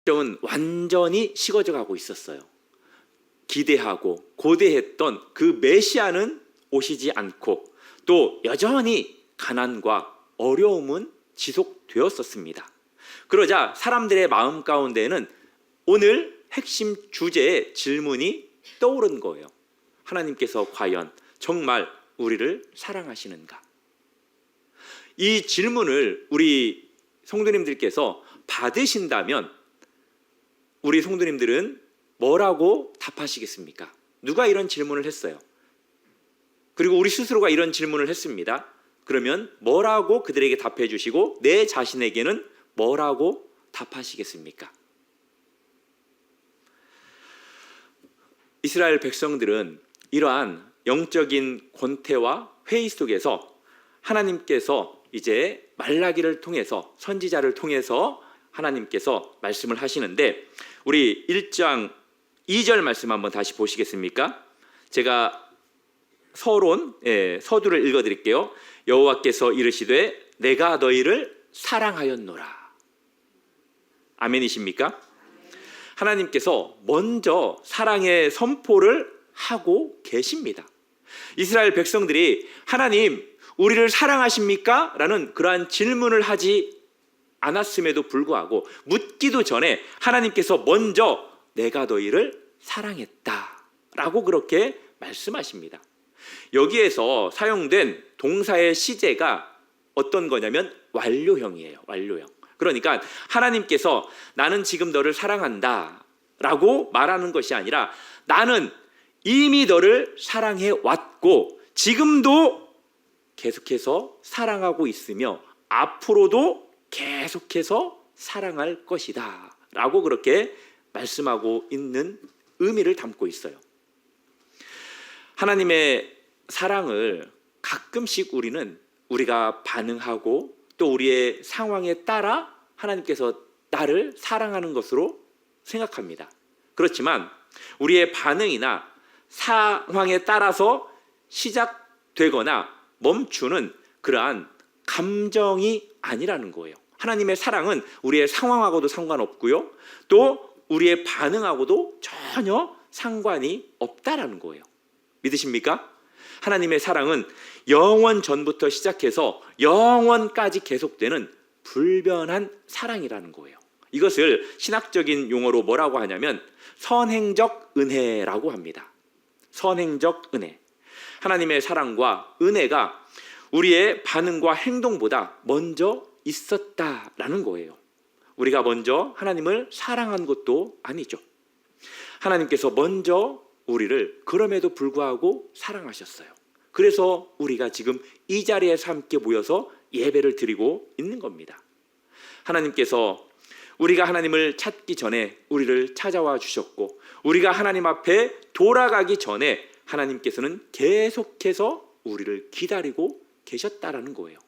은 완전히 식어져 가고 있었어요. 기대하고 고대했던 그 메시아는 오시지 않고 또 여전히 가난과 어려움은 지속되었었습니다. 그러자 사람들의 마음 가운데는 오늘 핵심 주제의 질문이 떠오른 거예요. 하나님께서 과연 정말 우리를 사랑하시는가? 이 질문을 우리 성도님들께서 받으신다면 우리 성도님들은 뭐라고 답하시겠습니까? 누가 이런 질문을 했어요? 그리고 우리 스스로가 이런 질문을 했습니다. 그러면 뭐라고 그들에게 답해 주시고 내 자신에게는 뭐라고 답하시겠습니까? 이스라엘 백성들은 이러한 영적인 권태와 회의 속에서 하나님께서 이제 말라기를 통해서 선지자를 통해서 하나님께서 말씀을 하시는데 우리 1장 2절 말씀 한번 다시 보시겠습니까? 제가 서두를 읽어드릴게요. 여호와께서 이르시되 내가 너희를 사랑하였노라. 아멘이십니까? 하나님께서 먼저 사랑의 선포를 하고 계십니다. 이스라엘 백성들이 하나님 우리를 사랑하십니까? 라는 그러한 질문을 하지 않았음에도 불구하고 묻기도 전에 하나님께서 먼저 내가 너희를 사랑했다 라고 그렇게 말씀하십니다. 여기에서 사용된 동사의 시제가 어떤 거냐면 완료형이에요. 완료형. 그러니까 하나님께서 나는 지금 너를 사랑한다 라고 말하는 것이 아니라 나는 이미 너를 사랑해 왔고 지금도 계속해서 사랑하고 있으며 앞으로도 계속해서 사랑할 것이다 라고 그렇게 말씀하고 있는 의미를 담고 있어요. 하나님의 사랑을 가끔씩 우리가 반응하고 또 우리의 상황에 따라 하나님께서 나를 사랑하는 것으로 생각합니다. 그렇지만 우리의 반응이나 상황에 따라서 시작되거나 멈추는 그러한 감정이 아니라는 거예요. 하나님의 사랑은 우리의 상황하고도 상관없고요. 또 우리의 반응하고도 전혀 상관이 없다라는 거예요. 믿으십니까? 하나님의 사랑은 영원 전부터 시작해서 영원까지 계속되는 불변한 사랑이라는 거예요. 이것을 신학적인 용어로 뭐라고 하냐면 선행적 은혜라고 합니다. 선행적 은혜. 하나님의 사랑과 은혜가 우리의 반응과 행동보다 먼저 있었다라는 거예요. 우리가 먼저 하나님을 사랑한 것도 아니죠. 하나님께서 먼저 우리를 그럼에도 불구하고 사랑하셨어요. 그래서 우리가 지금 이 자리에서 함께 모여서 예배를 드리고 있는 겁니다. 하나님께서 우리가 하나님을 찾기 전에 우리를 찾아와 주셨고 우리가 하나님 앞에 돌아가기 전에 하나님께서는 계속해서 우리를 기다리고 계셨다라는 거예요.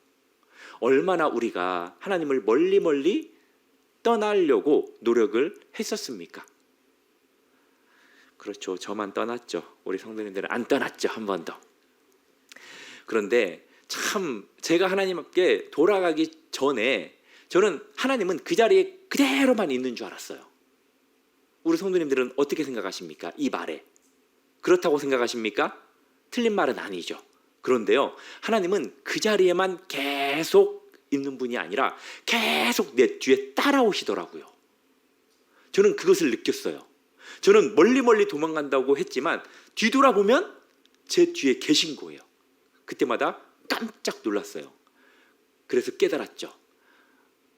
얼마나 우리가 하나님을 멀리 떠나려고 노력을 했었습니까? 그렇죠. 저만 떠났죠. 우리 성도님들은 안 떠났죠. 한 번도. 그런데 참 제가 하나님 앞에 돌아가기 전에 저는 하나님은 그 자리에 그대로만 있는 줄 알았어요. 우리 성도님들은 어떻게 생각하십니까? 이 말에. 그렇다고 생각하십니까? 틀린 말은 아니죠. 그런데요, 하나님은 그 자리에만 계속 있는 분이 아니라 계속 내 뒤에 따라오시더라고요. 저는 그것을 느꼈어요. 저는 멀리 도망간다고 했지만 뒤돌아보면 제 뒤에 계신 거예요. 그때마다 깜짝 놀랐어요. 그래서 깨달았죠.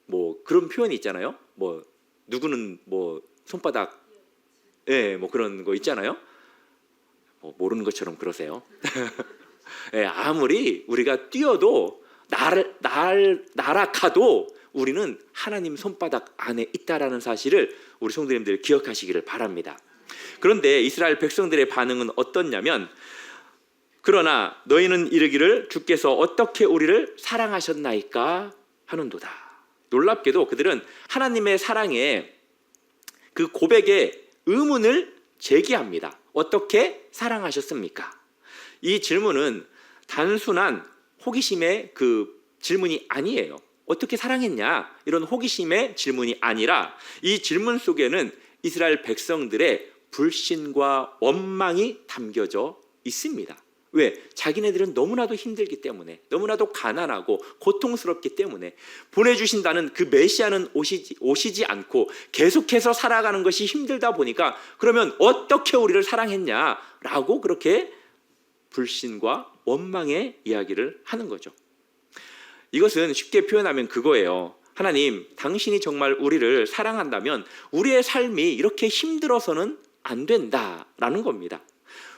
뭐 그런 표현이 있잖아요. 뭐 누구는 뭐 손바닥, 뭐 그런 거 있잖아요. 뭐 모르는 것처럼 그러세요. 아무리 우리가 뛰어도 날아가도 우리는 하나님 손바닥 안에 있다라는 사실을 우리 성도님들 기억하시기를 바랍니다. 그런데 이스라엘 백성들의 반응은 어떻냐면 그러나 너희는 이르기를 주께서 어떻게 우리를 사랑하셨나이까 하는도다. 놀랍게도 그들은 하나님의 사랑에 그 고백에 의문을 제기합니다. 어떻게 사랑하셨습니까? 이 질문은 단순한 호기심의 그 질문이 아니에요. 어떻게 사랑했냐? 이런 호기심의 질문이 아니라 이 질문 속에는 이스라엘 백성들의 불신과 원망이 담겨져 있습니다. 왜? 자기네들은 너무나도 힘들기 때문에, 너무나도 가난하고 고통스럽기 때문에 보내주신다는 그 메시아는 오시지 않고 계속해서 살아가는 것이 힘들다 보니까 그러면 어떻게 우리를 사랑했냐라고 그렇게 불신과 원망의 이야기를 하는 거죠. 이것은 쉽게 표현하면 그거예요. 하나님, 당신이 정말 우리를 사랑한다면 우리의 삶이 이렇게 힘들어서는 안 된다라는 겁니다.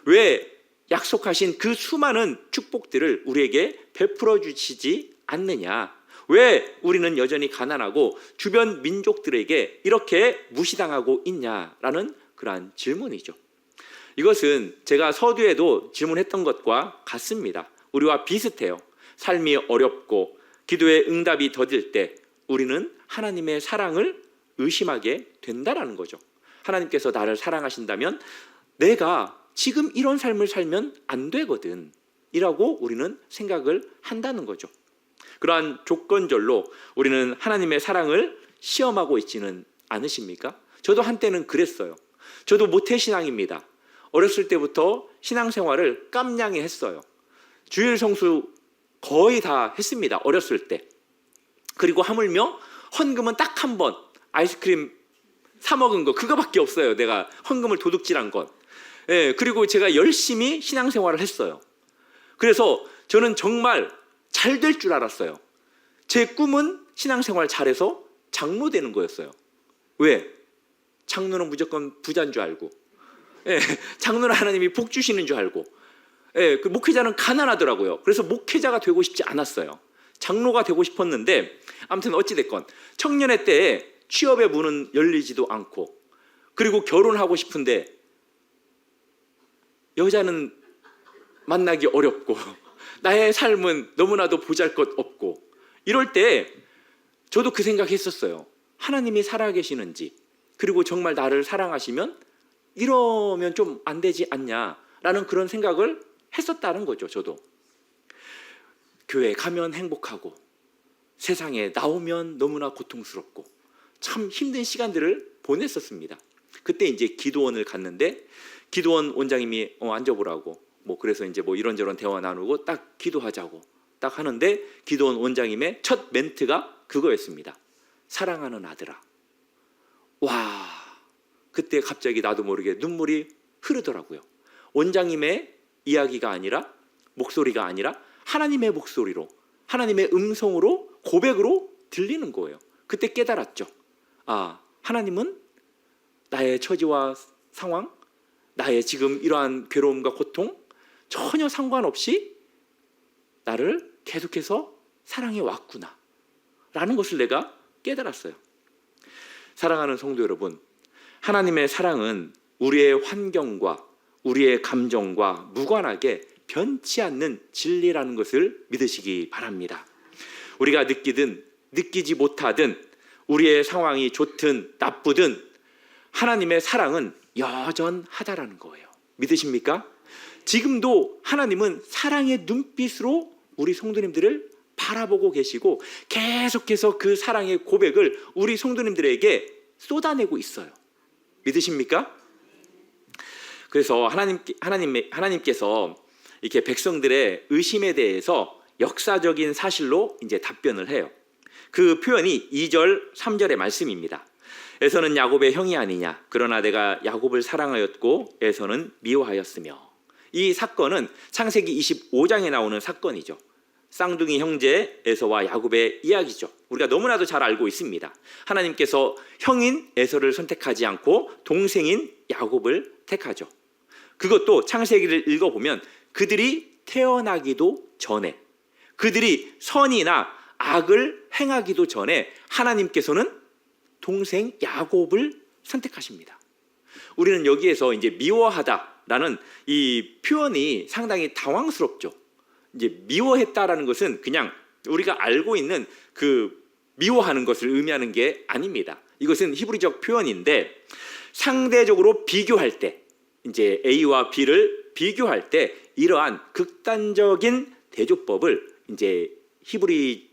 왜 약속하신 그 수많은 축복들을 우리에게 베풀어 주시지 않느냐? 왜 우리는 여전히 가난하고 주변 민족들에게 이렇게 무시당하고 있냐라는 그러한 질문이죠. 이것은 제가 서두에도 질문했던 것과 같습니다. 우리와 비슷해요. 삶이 어렵고 기도의 응답이 더딜 때 우리는 하나님의 사랑을 의심하게 된다라는 거죠. 하나님께서 나를 사랑하신다면 내가 지금 이런 삶을 살면 안 되거든 이라고 우리는 생각을 한다는 거죠. 그러한 조건절로 우리는 하나님의 사랑을 시험하고 있지는 않으십니까? 저도 한때는 그랬어요. 저도 모태신앙입니다. 어렸을 때부터 신앙생활을 깜냥이 했어요. 주일 성수 거의 다 했습니다. 어렸을 때. 그리고 하물며 헌금은 딱 한 번 아이스크림 사 먹은 거 그거밖에 없어요. 내가 헌금을 도둑질한 건. 예, 그리고 제가 열심히 신앙생활을 했어요. 그래서 저는 정말 잘 될 줄 알았어요. 제 꿈은 신앙생활 잘해서 장로 되는 거였어요. 왜? 장로는 무조건 부자인 줄 알고, 예, 장로는 하나님이 복 주시는 줄 알고, 예, 그 목회자는 가난하더라고요. 그래서 목회자가 되고 싶지 않았어요. 장로가 되고 싶었는데 아무튼 어찌됐건 청년의 때에 취업의 문은 열리지도 않고, 그리고 결혼하고 싶은데 여자는 만나기 어렵고 나의 삶은 너무나도 보잘것없고, 이럴 때 저도 그 생각했었어요. 하나님이 살아계시는지, 그리고 정말 나를 사랑하시면 이러면 좀 안 되지 않냐라는 그런 생각을 했었다는 거죠. 저도 교회 가면 행복하고 세상에 나오면 너무나 고통스럽고 참 힘든 시간들을 보냈었습니다. 그때 이제 기도원을 갔는데 기도원 원장님이 앉아보라고, 그래서 이제 이런저런 대화 나누고 딱 기도하자고 딱 하는데 기도원 원장님의 첫 멘트가 그거였습니다. 사랑하는 아들아. 와, 그때 갑자기 나도 모르게 눈물이 흐르더라고요. 원장님의 이야기가 아니라, 목소리가 아니라 하나님의 목소리로, 하나님의 음성으로, 고백으로 들리는 거예요. 그때 깨달았죠. 아, 하나님은 나의 처지와 상황, 나의 지금 이러한 괴로움과 고통 전혀 상관없이 나를 계속해서 사랑해 왔구나 라는 것을 내가 깨달았어요. 사랑하는 성도 여러분, 하나님의 사랑은 우리의 환경과 우리의 감정과 무관하게 변치 않는 진리라는 것을 믿으시기 바랍니다. 우리가 느끼든 느끼지 못하든, 우리의 상황이 좋든 나쁘든 하나님의 사랑은 여전하다라는 거예요. 믿으십니까? 지금도 하나님은 사랑의 눈빛으로 우리 성도님들을 바라보고 계시고 계속해서 그 사랑의 고백을 우리 성도님들에게 쏟아내고 있어요. 믿으십니까? 그래서 하나님께서 이렇게 백성들의 의심에 대해서 역사적인 사실로 이제 답변을 해요. 그 표현이 2절, 3절의 말씀입니다. 에서는 야곱의 형이 아니냐, 그러나 내가 야곱을 사랑하였고 에서는 미워하였으며. 이 사건은 창세기 25장에 나오는 사건이죠. 쌍둥이 형제 에서와 야곱의 이야기죠. 우리가 너무나도 잘 알고 있습니다. 하나님께서 형인 에서를 선택하지 않고 동생인 야곱을 택하죠. 그것도 창세기를 읽어보면 그들이 태어나기도 전에, 그들이 선이나 악을 행하기도 전에 하나님께서는 동생 야곱을 선택하십니다. 우리는 여기에서 이제 미워하다라는 이 표현이 상당히 당황스럽죠. 이제 미워했다라는 것은 그냥 우리가 알고 있는 그 미워하는 것을 의미하는 게 아닙니다. 이것은 히브리적 표현인데 상대적으로 비교할 때, 이제 A와 B를 비교할 때 이러한 극단적인 대조법을 이제 히브리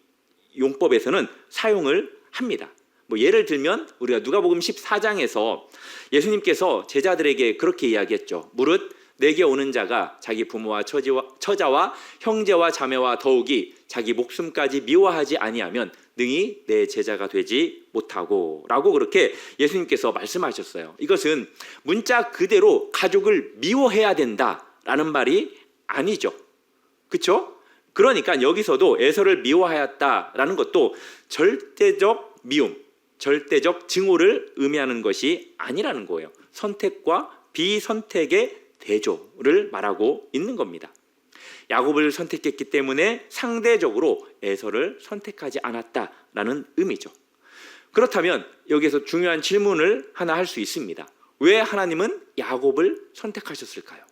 용법에서는 사용을 합니다. 뭐 예를 들면 우리가 누가복음 14장에서 예수님께서 제자들에게 그렇게 이야기했죠. 무릇 내게 오는 자가 자기 부모와 처자와 형제와 자매와 더욱이 자기 목숨까지 미워하지 아니하면 능히 내 제자가 되지 못하고 라고 그렇게 예수님께서 말씀하셨어요. 이것은 문자 그대로 가족을 미워해야 된다라는 말이 아니죠. 그렇죠? 그러니까 여기서도 에서를 미워하였다라는 것도 절대적 미움, 절대적 증오를 의미하는 것이 아니라는 거예요. 선택과 비선택의 대조를 말하고 있는 겁니다. 야곱을 선택했기 때문에 상대적으로 에서를 선택하지 않았다라는 의미죠. 그렇다면 여기서 중요한 질문을 하나 할 수 있습니다. 왜 하나님은 야곱을 선택하셨을까요?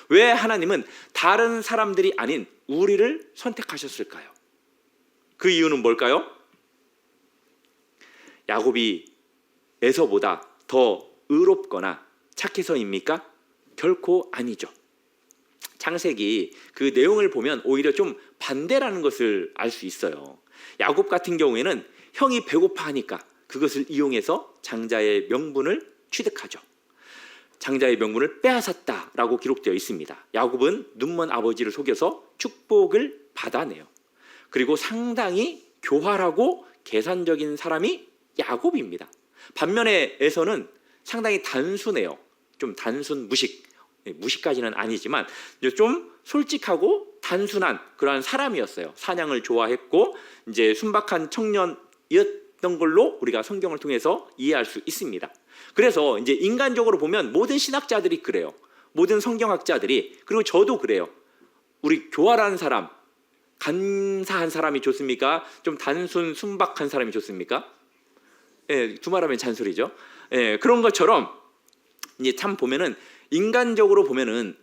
왜 하나님은 다른 사람들이 아닌 우리를 선택하셨을까요? 그 이유는 뭘까요? 야곱이 에서보다 더 의롭거나 착해서입니까? 결코 아니죠. 창세기 그 내용을 보면 오히려 좀 반대라는 것을 알 수 있어요. 야곱 같은 경우에는 형이 배고파하니까 그것을 이용해서 장자의 명분을 취득하죠. 장자의 명분을 빼앗았다라고 기록되어 있습니다. 야곱은 눈먼 아버지를 속여서 축복을 받아내요. 그리고 상당히 교활하고 계산적인 사람이 야곱입니다. 반면에 에서는 상당히 단순해요. 좀 단순 무식까지는 아니지만 좀 솔직하고 단순한 그러한 사람이었어요. 사냥을 좋아했고 이제 순박한 청년이었던 걸로 우리가 성경을 통해서 이해할 수 있습니다. 그래서 이제 인간적으로 보면 모든 신학자들이 그래요. 모든 성경학자들이, 그리고 저도 그래요. 우리 교활한 사람, 간사한 사람이 좋습니까? 좀 단순 순박한 사람이 좋습니까? 예, 두말하면 잔소리죠. 예, 그런 것처럼 이제 참 보면은 인간적으로 보면은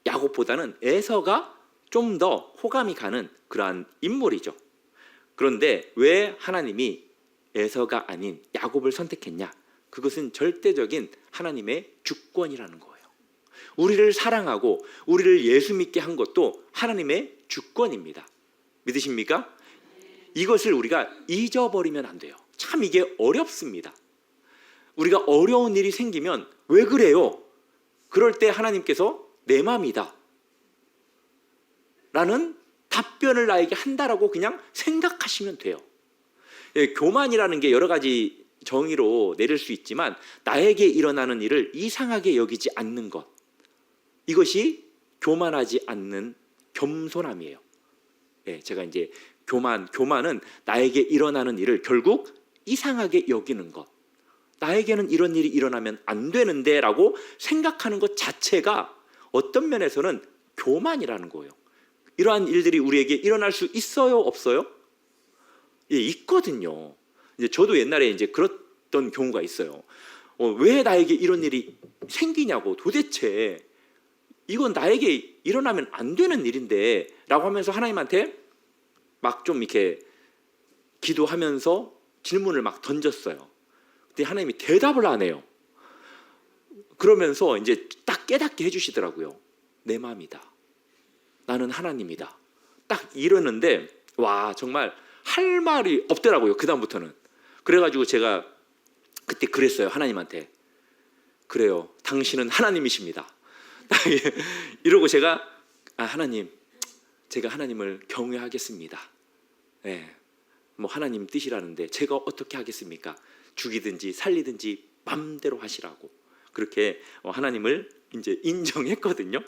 야곱보다는 에서가 좀 더 호감이 가는 그러한 인물이죠. 그런데 왜 하나님이 에서가 아닌 야곱을 선택했냐? 그것은 절대적인 하나님의 주권이라는 거예요. 우리를 사랑하고 우리를 예수 믿게 한 것도 하나님의 주권입니다. 믿으십니까? 이것을 우리가 잊어버리면 안 돼요. 참 이게 어렵습니다. 우리가 어려운 일이 생기면 왜 그래요? 그럴 때 하나님께서 내 맘이다 라는 답변을 나에게 한다라고 그냥 생각하시면 돼요. 교만이라는 게 여러 가지 정의로 내릴 수 있지만 나에게 일어나는 일을 이상하게 여기지 않는 것, 이것이 교만하지 않는 겸손함이에요. 제가 이제 교만은 나에게 일어나는 일을 결국 이상하게 여기는 것, 나에게는 이런 일이 일어나면 안 되는데 라고 생각하는 것 자체가 어떤 면에서는 교만이라는 거예요. 이러한 일들이 우리에게 일어날 수 있어요, 없어요? 예, 있거든요. 이제 저도 옛날에 이제 그랬던 경우가 있어요. 왜 나에게 이런 일이 생기냐고, 도대체 이건 나에게 일어나면 안 되는 일인데 라고 하면서 하나님한테 막 좀 이렇게 기도하면서 질문을 막 던졌어요. 근데 하나님이 대답을 안 해요. 그러면서 이제 딱 깨닫게 해주시더라고요. 내 마음이다. 나는 하나님이다. 딱 이러는데 와, 정말 할 말이 없더라고요. 그 다음부터는. 그래가지고 제가 그때 그랬어요. 하나님한테. 그래요. 당신은 하나님이십니다. 이러고 제가 하나님, 제가 하나님을 경외하겠습니다. 네, 뭐 하나님 뜻이라는데 제가 어떻게 하겠습니까? 죽이든지 살리든지 맘대로 하시라고 그렇게 하나님을 이제 인정했거든요.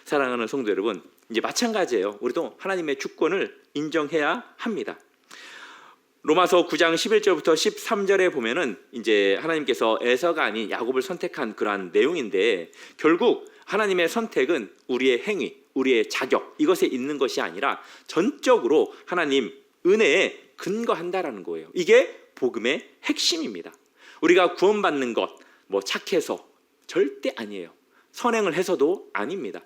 사랑하는 성도 여러분, 이제 마찬가지예요. 우리도 하나님의 주권을 인정해야 합니다. 로마서 9장 11절부터 13절에 보면은 이제 하나님께서 에서가 아닌 야곱을 선택한 그러한 내용인데, 결국 하나님의 선택은 우리의 행위, 우리의 자격, 이것에 있는 것이 아니라 전적으로 하나님 은혜에 근거한다라는 거예요. 이게 복음의 핵심입니다. 우리가 구원받는 것, 뭐 착해서 절대 아니에요. 선행을 해서도 아닙니다.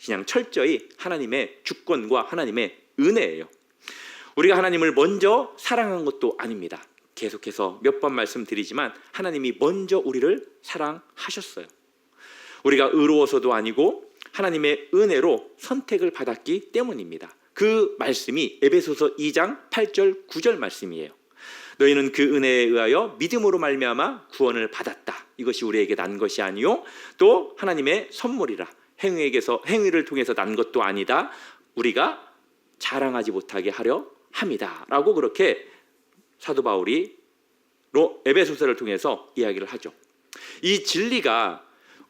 그냥 철저히 하나님의 주권과 하나님의 은혜예요. 우리가 하나님을 먼저 사랑한 것도 아닙니다. 계속해서 몇 번 말씀드리지만 하나님이 먼저 우리를 사랑하셨어요. 우리가 의로워서도 아니고 하나님의 은혜로 선택을 받았기 때문입니다. 그 말씀이 에베소서 2장 8절 9절 말씀이에요. 너희는 그 은혜에 의하여 믿음으로 말미암아 구원을 받았다. 이것이 우리에게 난 것이 아니요 또 하나님의 선물이라. 행위를 통해서 난 것도 아니다. 우리가 자랑하지 못하게 하려 함이다. 라고 그렇게 사도 바울이 에베소서를 통해서 이야기를 하죠. 이 진리가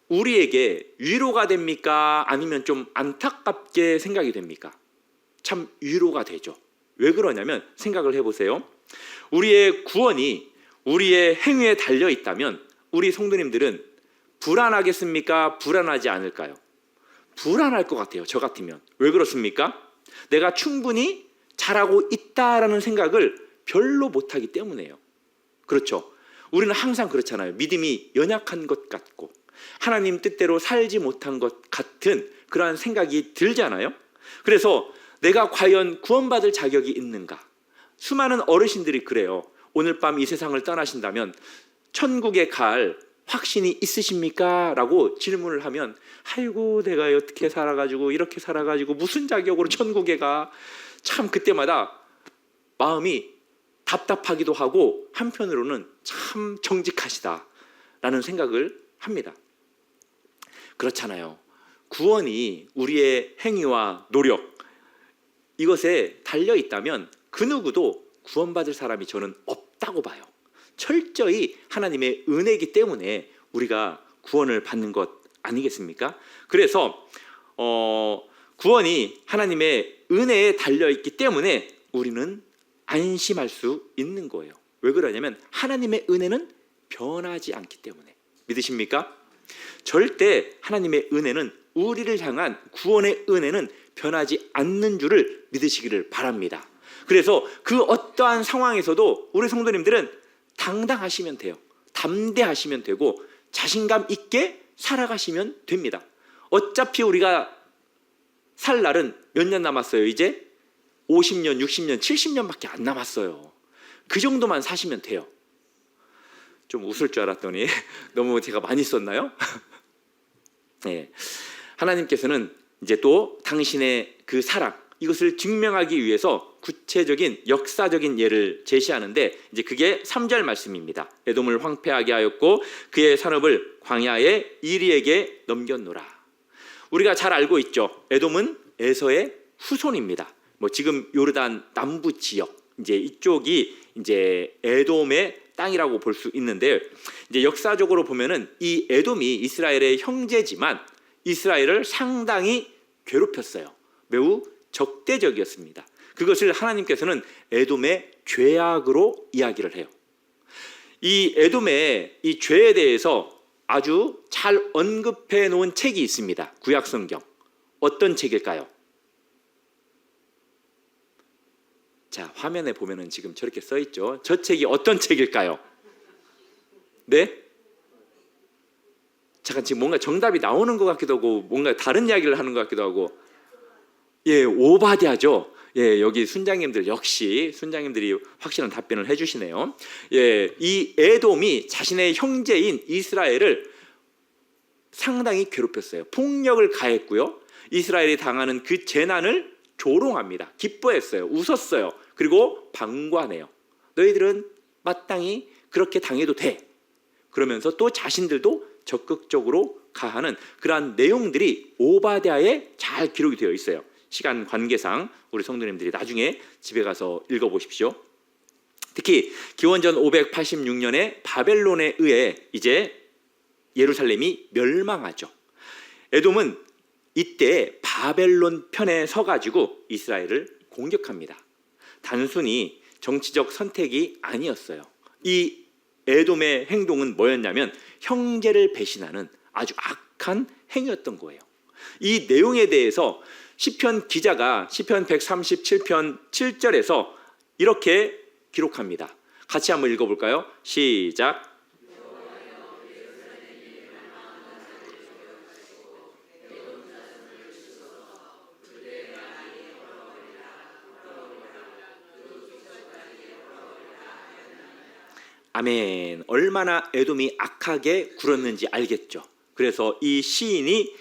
우리에게 위로가 됩니까? 아니면 좀 안타깝게 생각이 됩니까? 참 위로가 되죠. 왜 그러냐면 생각을 해보세요. 우리의 구원이 우리의 행위에 달려 있다면 우리 성도님들은 불안하겠습니까? 불안하지 않을까요? 불안할 것 같아요. 저 같으면. 왜 그렇습니까? 내가 충분히 잘하고 있다라는 생각을 별로 못하기 때문에요. 그렇죠. 우리는 항상 그렇잖아요. 믿음이 연약한 것 같고 하나님 뜻대로 살지 못한 것 같은 그러한 생각이 들잖아요. 그래서 내가 과연 구원받을 자격이 있는가? 수많은 어르신들이 그래요. 오늘 밤 이 세상을 떠나신다면 천국에 갈 확신이 있으십니까? 라고 질문을 하면 아이고 내가 어떻게 살아가지고 이렇게 살아가지고 무슨 자격으로 천국에 가? 참 그때마다 마음이 답답하기도 하고 한편으로는 참 정직하시다라는 생각을 합니다. 그렇잖아요. 구원이 우리의 행위와 노력 이것에 달려 있다면 그 누구도 구원받을 사람이 저는 없다고 봐요. 철저히 하나님의 은혜이기 때문에 우리가 구원을 받는 것 아니겠습니까? 그래서 구원이 하나님의 은혜에 달려 있기 때문에 우리는 안심할 수 있는 거예요. 왜 그러냐면 하나님의 은혜는 변하지 않기 때문에. 믿으십니까? 절대 하나님의 은혜는 우리를 향한 구원의 은혜는 변하지 않는 줄을 믿으시기를 바랍니다. 그래서 그 어떠한 상황에서도 우리 성도님들은 당당하시면 돼요. 담대하시면 되고 자신감 있게 살아가시면 됩니다. 어차피 우리가 살 날은 몇 년 남았어요? 이제 50년, 60년, 70년밖에 안 남았어요. 그 정도만 사시면 돼요. 좀 웃을 줄 알았더니 너무 제가 많이 썼나요? 네. 하나님께서는 이제 또 당신의 그 사랑 이것을 증명하기 위해서 구체적인 역사적인 예를 제시하는데 이제 그게 3절 말씀입니다. 에돔을 황폐하게 하였고 그의 산업을 광야의 이리에게 넘겼노라. 우리가 잘 알고 있죠. 에돔은 에서의 후손입니다. 뭐 지금 요르단 남부 지역 이제 이쪽이 이제 에돔의 땅이라고 볼 수 있는데 이제 역사적으로 보면은 이 에돔이 이스라엘의 형제지만 이스라엘을 상당히 괴롭혔어요. 매우 적대적이었습니다. 그것을 하나님께서는 에돔의 죄악으로 이야기를 해요. 이 에돔의 이 죄에 대해서 아주 잘 언급해 놓은 책이 있습니다. 구약성경. 어떤 책일까요? 자, 화면에 보면은 지금 저렇게 써 있죠. 저 책이 어떤 책일까요? 네? 잠깐 지금 뭔가 정답이 나오는 것 같기도 하고 뭔가 다른 이야기를 하는 것 같기도 하고 예, 오바댜죠. 예, 여기 순장님들 역시 순장님들이 확실한 답변을 해주시네요. 예, 이 에돔이 자신의 형제인 이스라엘을 상당히 괴롭혔어요. 폭력을 가했고요. 이스라엘이 당하는 그 재난을 조롱합니다. 기뻐했어요. 웃었어요. 그리고 방관해요. 너희들은 마땅히 그렇게 당해도 돼. 그러면서 또 자신들도 적극적으로 가하는 그러한 내용들이 오바댜에 잘 기록이 되어 있어요. 시간 관계상 우리 성도님들이 나중에 집에 가서 읽어보십시오. 특히 기원전 586년에 바벨론에 의해 이제 예루살렘이 멸망하죠. 에돔은 이때 바벨론 편에 서가지고 이스라엘을 공격합니다. 단순히 정치적 선택이 아니었어요. 이 에돔의 행동은 뭐였냐면 형제를 배신하는 아주 악한 행위였던 거예요. 이 내용에 대해서 시편 기자가 시편 137편 7절에서 이렇게 기록합니다. 같이 한번 읽어볼까요? 시작. 아멘. 얼마나 에돔이 악하게 굴었는지 알겠죠. 그래서 이 시인이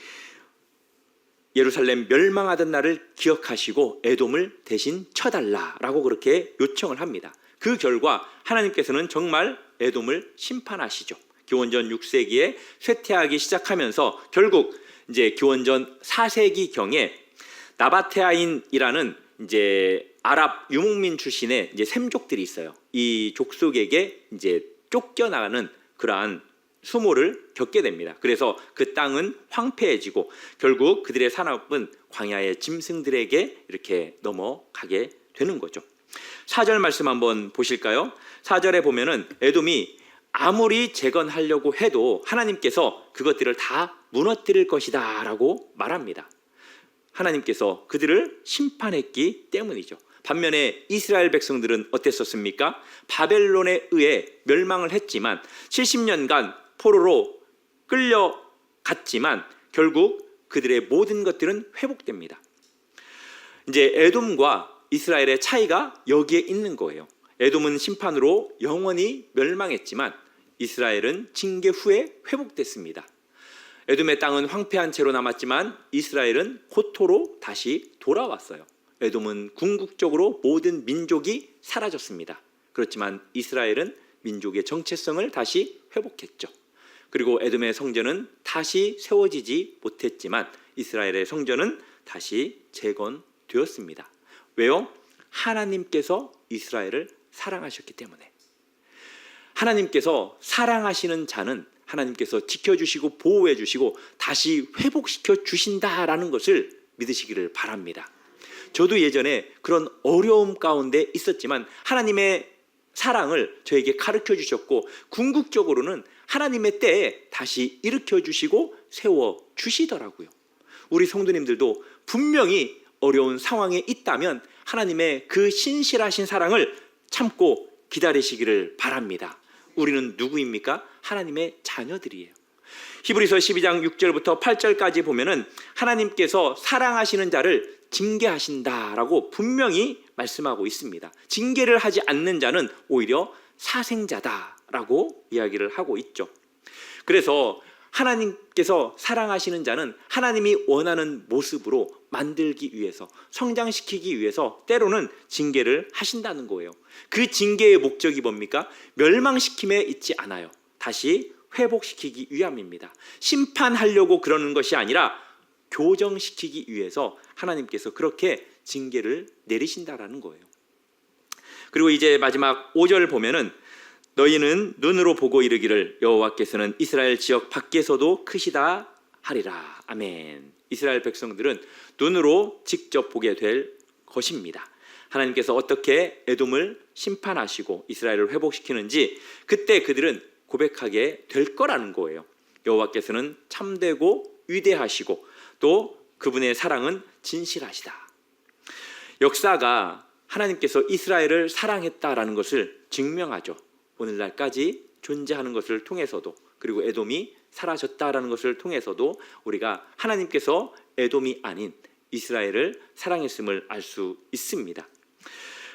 예루살렘 멸망하던 날을 기억하시고 에돔을 대신 쳐달라라고 그렇게 요청을 합니다. 그 결과 하나님께서는 정말 에돔을 심판하시죠. 기원전 6세기에 쇠퇴하기 시작하면서 결국 이제 기원전 4세기 경에 나바테아인이라는 이제 아랍 유목민 출신의 이제 셈족들이 있어요. 이 족속에게 이제 쫓겨나가는 그러한 수모를 겪게 됩니다. 그래서 그 땅은 황폐해지고 결국 그들의 산업은 광야의 짐승들에게 이렇게 넘어가게 되는 거죠. 4절 말씀 한번 보실까요? 4절에 보면은 에돔이 아무리 재건하려고 해도 하나님께서 그것들을 다 무너뜨릴 것이다 라고 말합니다. 하나님께서 그들을 심판했기 때문이죠. 반면에 이스라엘 백성들은 어땠었습니까? 바벨론에 의해 멸망을 했지만 70년간 포로로 끌려갔지만 결국 그들의 모든 것들은 회복됩니다. 이제 에돔과 이스라엘의 차이가 여기에 있는 거예요. 에돔은 심판으로 영원히 멸망했지만 이스라엘은 징계 후에 회복됐습니다. 에돔의 땅은 황폐한 채로 남았지만 이스라엘은 고토로 다시 돌아왔어요. 에돔은 궁극적으로 모든 민족이 사라졌습니다. 그렇지만 이스라엘은 민족의 정체성을 다시 회복했죠. 그리고 에돔의 성전은 다시 세워지지 못했지만 이스라엘의 성전은 다시 재건되었습니다. 왜요? 하나님께서 이스라엘을 사랑하셨기 때문에. 하나님께서 사랑하시는 자는 하나님께서 지켜주시고 보호해주시고 다시 회복시켜 주신다라는 것을 믿으시기를 바랍니다. 저도 예전에 그런 어려움 가운데 있었지만 하나님의 사랑을 저에게 가르쳐 주셨고 궁극적으로는 하나님의 때에 다시 일으켜 주시고 세워 주시더라고요. 우리 성도님들도 분명히 어려운 상황에 있다면 하나님의 그 신실하신 사랑을 참고 기다리시기를 바랍니다. 우리는 누구입니까? 하나님의 자녀들이에요. 히브리서 12장 6절부터 8절까지 보면은 하나님께서 사랑하시는 자를 징계하신다라고 분명히 말씀하고 있습니다. 징계를 하지 않는 자는 오히려 사생자다라고 이야기를 하고 있죠. 그래서 하나님께서 사랑하시는 자는 하나님이 원하는 모습으로 만들기 위해서, 성장시키기 위해서 때로는 징계를 하신다는 거예요. 그 징계의 목적이 뭡니까? 멸망시킴에 있지 않아요. 다시 회복시키기 위함입니다. 심판하려고 그러는 것이 아니라 교정시키기 위해서 하나님께서 그렇게 징계를 내리신다라는 거예요. 그리고 이제 마지막 5절 보면은 너희는 눈으로 보고 이르기를 여호와께서는 이스라엘 지역 밖에서도 크시다 하리라. 아멘. 이스라엘 백성들은 눈으로 직접 보게 될 것입니다. 하나님께서 어떻게 에돔을 심판하시고 이스라엘을 회복시키는지 그때 그들은 고백하게 될 거라는 거예요. 여호와께서는 참되고 위대하시고 또 그분의 사랑은 진실하시다. 역사가 하나님께서 이스라엘을 사랑했다라는 것을 증명하죠. 오늘날까지 존재하는 것을 통해서도, 그리고 에돔이 사라졌다라는 것을 통해서도 우리가 하나님께서 에돔이 아닌 이스라엘을 사랑했음을 알 수 있습니다.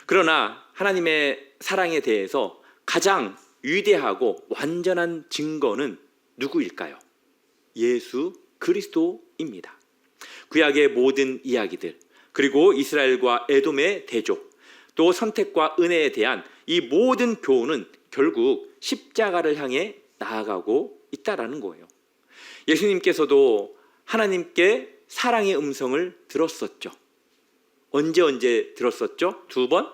그러나 하나님의 사랑에 대해서 가장 위대하고 완전한 증거는 누구일까요? 예수 그리스도입니다. 구약의 모든 이야기들, 그리고 이스라엘과 에돔의 대조, 또 선택과 은혜에 대한 이 모든 교훈은 결국 십자가를 향해 나아가고 있다라는 거예요. 예수님께서도 하나님께 사랑의 음성을 들었었죠. 언제 들었었죠? 2번?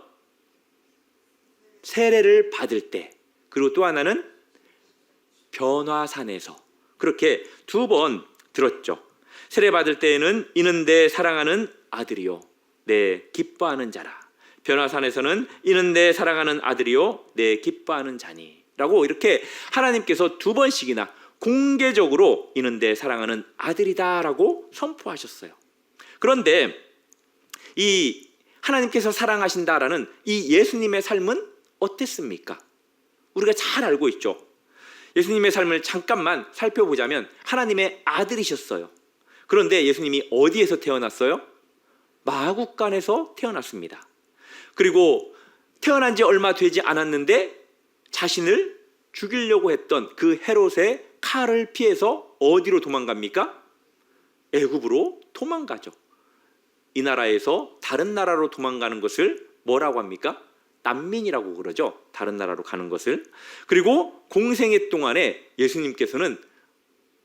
세례를 받을 때, 그리고 또 하나는 변화산에서 그렇게 2번 들었죠. 세례 받을 때에는 이는 내 사랑하는 아들이요 내 기뻐하는 자라. 변화산에서는 이는 내 사랑하는 아들이요 내 기뻐하는 자니 라고 이렇게 하나님께서 2번씩이나 공개적으로 이는 내 사랑하는 아들이다 라고 선포하셨어요. 그런데 이 하나님께서 사랑하신다라는 이 예수님의 삶은 어땠습니까? 우리가 잘 알고 있죠. 예수님의 삶을 잠깐만 살펴보자면 하나님의 아들이셨어요. 그런데 예수님이 어디에서 태어났어요? 마구간에서 태어났습니다. 그리고 태어난 지 얼마 되지 않았는데 자신을 죽이려고 했던 그 헤롯의 칼을 피해서 어디로 도망갑니까? 애굽으로 도망가죠. 이 나라에서 다른 나라로 도망가는 것을 뭐라고 합니까? 난민이라고 그러죠. 다른 나라로 가는 것을. 그리고 공생애 동안에 예수님께서는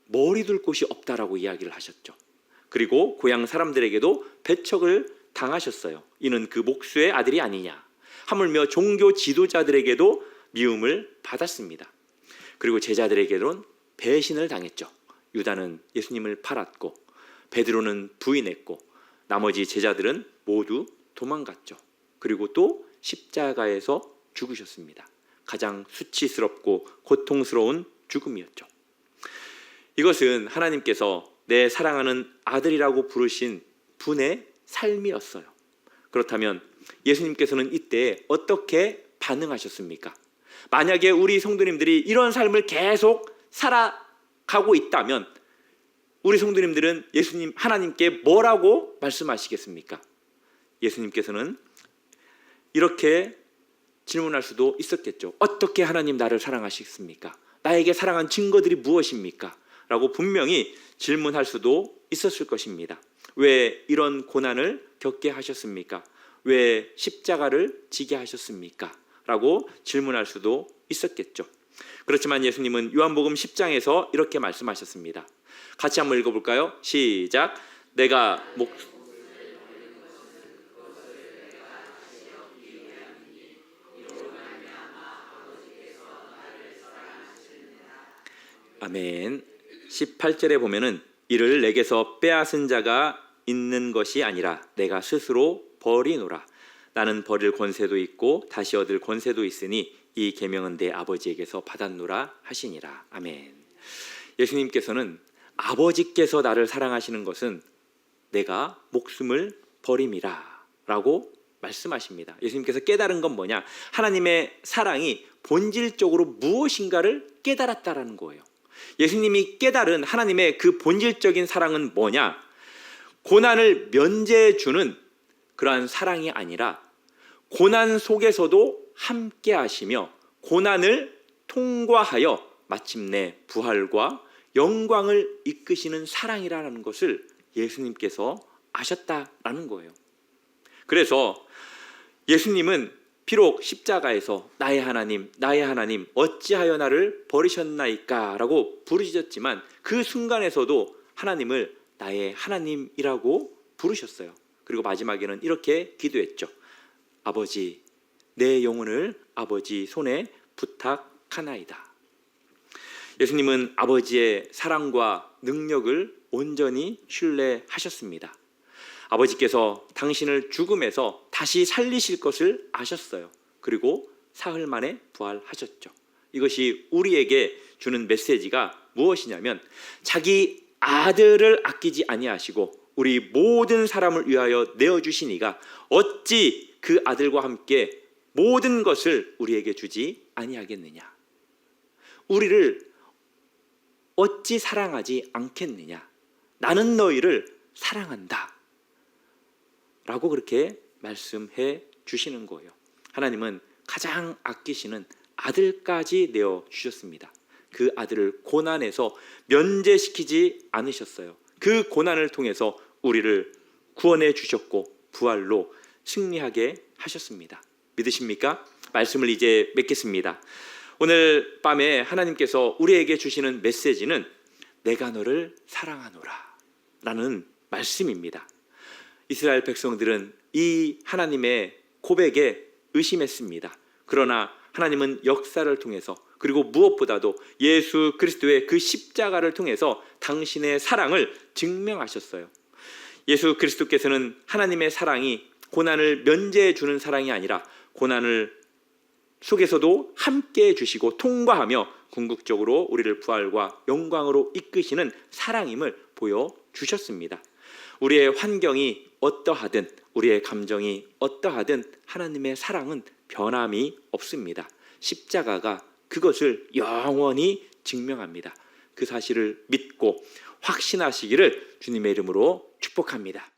머리 둘 곳이 없다라고 이야기를 하셨죠. 그리고 고향 사람들에게도 배척을 당하셨어요. 이는 그 목수의 아들이 아니냐. 하물며 종교 지도자들에게도 미움을 받았습니다. 그리고 제자들에게는 배신을 당했죠. 유다는 예수님을 팔았고 베드로는 부인했고 나머지 제자들은 모두 도망갔죠. 그리고 또 십자가에서 죽으셨습니다. 가장 수치스럽고 고통스러운 죽음이었죠. 이것은 하나님께서 내 사랑하는 아들이라고 부르신 분의 삶이었어요. 그렇다면 예수님께서는 이때 어떻게 반응하셨습니까? 만약에 우리 성도님들이 이런 삶을 계속 살아가고 있다면 우리 성도님들은 예수님, 하나님께 뭐라고 말씀하시겠습니까? 예수님께서는 이렇게 질문할 수도 있었겠죠. 어떻게 하나님 나를 사랑하시겠습니까? 나에게 사랑한 증거들이 무엇입니까? 라고 분명히 질문할 수도 있었을 것입니다. 왜 이런 고난을 겪게 하셨습니까? 왜 십자가를 지게 하셨습니까? 라고 질문할 수도 있었겠죠. 그렇지만 예수님은 요한복음 10장에서 이렇게 말씀하셨습니다. 같이 한번 읽어볼까요? 시작. 내가 아멘. 18절에 보면은 이를 내게서 빼앗은 자가 있는 것이 아니라 내가 스스로 버리노라. 나는 버릴 권세도 있고 다시 얻을 권세도 있으니 이 계명은 내 아버지에게서 받았노라 하시니라. 아멘. 예수님께서는 아버지께서 나를 사랑하시는 것은 내가 목숨을 버림이라 라고 말씀하십니다. 예수님께서 깨달은 건 뭐냐? 하나님의 사랑이 본질적으로 무엇인가를 깨달았다라는 거예요. 예수님이 깨달은 하나님의 그 본질적인 사랑은 뭐냐? 고난을 면제해 주는 그러한 사랑이 아니라 고난 속에서도 함께 하시며 고난을 통과하여 마침내 부활과 영광을 이끄시는 사랑이라는 것을 예수님께서 아셨다라는 거예요. 그래서 예수님은 비록 십자가에서 나의 하나님 어찌하여 나를 버리셨나이까 라고 부르셨지만 그 순간에서도 하나님을 나의 하나님이라고 부르셨어요. 그리고 마지막에는 이렇게 기도했죠. 아버지, 내 영혼을 아버지 손에 부탁하나이다. 예수님은 아버지의 사랑과 능력을 온전히 신뢰하셨습니다. 아버지께서 당신을 죽음에서 다시 살리실 것을 아셨어요. 그리고 사흘 만에 부활하셨죠. 이것이 우리에게 주는 메시지가 무엇이냐면 자기 아들을 아끼지 아니하시고 우리 모든 사람을 위하여 내어주신 이가 어찌 그 아들과 함께 모든 것을 우리에게 주지 아니하겠느냐. 우리를 어찌 사랑하지 않겠느냐. 나는 너희를 사랑한다 라고 그렇게 말씀해 주시는 거예요. 하나님은 가장 아끼시는 아들까지 내어주셨습니다. 그 아들을 고난에서 면제시키지 않으셨어요. 그 고난을 통해서 우리를 구원해 주셨고 부활로 승리하게 하셨습니다. 믿으십니까? 말씀을 이제 맺겠습니다. 오늘 밤에 하나님께서 우리에게 주시는 메시지는 내가 너를 사랑하노라 라는 말씀입니다. 이스라엘 백성들은 이 하나님의 고백에 의심했습니다. 그러나 하나님은 역사를 통해서 그리고 무엇보다도 예수 그리스도의 그 십자가를 통해서 당신의 사랑을 증명하셨어요. 예수 그리스도께서는 하나님의 사랑이 고난을 면제해 주는 사랑이 아니라 고난을 속에서도 함께 해주시고 통과하며 궁극적으로 우리를 부활과 영광으로 이끄시는 사랑임을 보여주셨습니다. 우리의 환경이 어떠하든 우리의 감정이 어떠하든 하나님의 사랑은 변함이 없습니다. 십자가가 그것을 영원히 증명합니다. 그 사실을 믿고 확신하시기를 주님의 이름으로 축복합니다.